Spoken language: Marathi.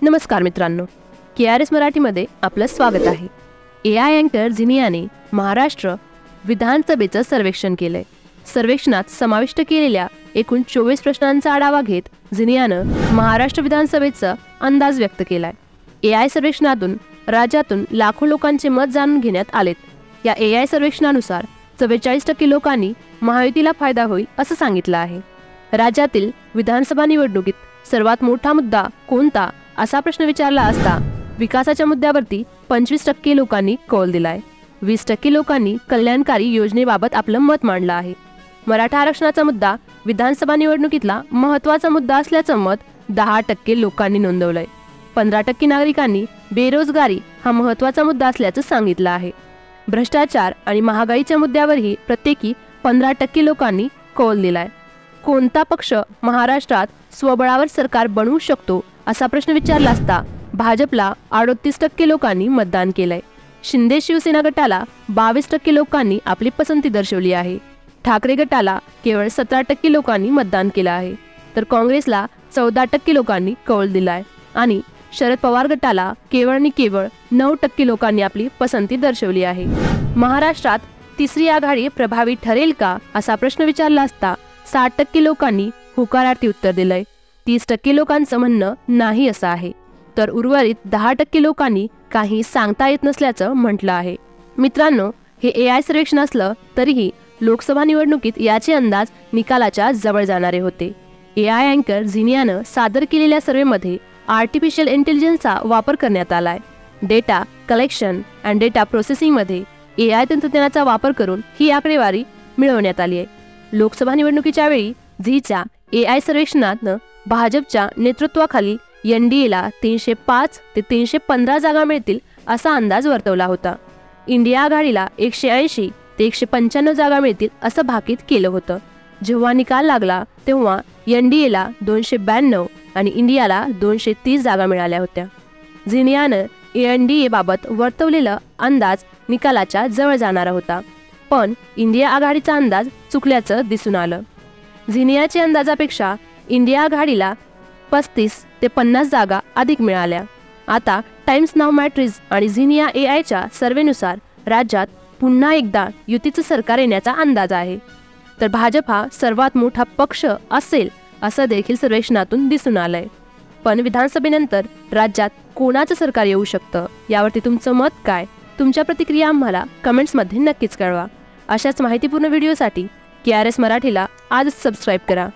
नमस्कार मित्रांनो, KRS मराठीमध्ये आपलं स्वागत आहे। AI अँकर झिनियाने महाराष्ट्र विधानसभेचं सर्वेक्षण केलंय। सर्वेक्षणात समाविष्ट केलेल्या एकूण 24 प्रश्नांचा आढावा घेत झिनियानं महाराष्ट्र विधानसभेचा अंदाज व्यक्त केलाय। AI सर्वेक्षणातून राज्यातून लाखो लोकांचे मत जाणून घेण्यात आलेत। या AI सर्वेक्षणानुसार 44% लोकांनी महायुतीला फायदा होईल असं सांगितलं आहे। राज्यातील विधानसभा निवडणुकीत सर्वात मोठा मुद्दा कोणता असा प्रश्न विचारला असता विकासाच्या मुद्द्यावरती 25% लोकांनी कौल दिलाय। 20% लोकांनी कल्याणकारी योजनेबाबत आपलं मत मांडलं आहे। मराठा आरक्षणाचा मुद्दा विधानसभा निवडणुकीतला महत्त्वाचा मुद्दा असल्याचं मत 10% लोकांनी नोंदवलंय। 15% नागरिकांनी बेरोजगारी हा महत्त्वाचा मुद्दा असल्याचं सांगितलं आहे। भ्रष्टाचार आणि महागाईच्या मुद्द्यावरही प्रत्येकी 15% लोकांनी कौल दिलाय। कोणता पक्ष महाराष्ट्रात स्वबळावर सरकार बनवू शकतो असा प्रश्न विचारला असता भाजपला 38% लोकांनी मतदान केलंय। शिंदे शिवसेना गटाला 22% लोकांनी आपली पसंती दर्शवली आहे। ठाकरे गटाला केवळ 17% लोकांनी मतदान केलं आहे, तर काँग्रेसला 14% लोकांनी कौल दिलाय आणि शरद पवार गटाला केवळ 9% लोकांनी आपली पसंती दर्शवली आहे। महाराष्ट्रात तिसरी आघाडी प्रभावी ठरेल का असा प्रश्न विचारला असता 60% लोकांनी होकारार्थी उत्तर दिलंय। 30% लोकांचं म्हणणं नाही असं आहे, तर उर्वरित 10% लोकांनी काही सांगता येत नसल्याचं म्हटलं आहे। मित्रांनो, हे AI सर्वेक्षण असलं तरीही लोकसभा निवडणुकीत याचे अंदाज निकालाच्या जवळ जाणारे होते। AI अँकर झिनियानं सादर केलेल्या सर्वेमध्ये आर्टिफिशियल इंटेलिजन्सचा वापर करण्यात आलाय। डेटा कलेक्शन अँड डेटा प्रोसेसिंगमध्ये AI तंत्रज्ञानाचा वापर करून ही आकडेवारी मिळवण्यात आली आहे। लोकसभा निवडणुकीच्या वेळी झीच्या AI सर्वेक्षणातनं भाजपच्या नेतृत्वाखाली NDAला 305 ते 315 जागा मिळतील असा अंदाज वर्तवला होता। इंडिया आघाडीला 180 ते 195 जागा मिळतील असं भाकीत केलं होतं। जेव्हा निकाल लागला तेव्हा NDAला 292 आणि इंडियाला 230 जागा मिळाल्या होत्या। झिनियानं NDA बाबत वर्तवलेला अंदाज निकालाच्या जवळ जाणारा होता, पण इंडिया आघाडीचा अंदाज चुकल्याचं दिसून आलं। झिनियाच्या अंदाजापेक्षा इंडिया आघाडीला 35 ते 50 जागा अधिक मिळाल्या। आता टाइम्स नाव मॅट्रिज आणि झिनिया AIच्या सर्वेनुसार राज्यात पुन्हा एकदा युतीचं सरकार येण्याचा अंदाज आहे, तर भाजप हा सर्वात मोठा पक्ष असेल असं देखील सर्वेक्षणातून दिसून आलंय। पण विधानसभेनंतर राज्यात कोणाचं सरकार येऊ शकतं यावरती तुमचं मत काय? तुमच्या प्रतिक्रिया आम्हाला कमेंट्समध्ये नक्कीच कळवा। अशाच माहितीपूर्ण व्हिडिओसाठी KRS मराठीला आजच सबस्क्राईब करा।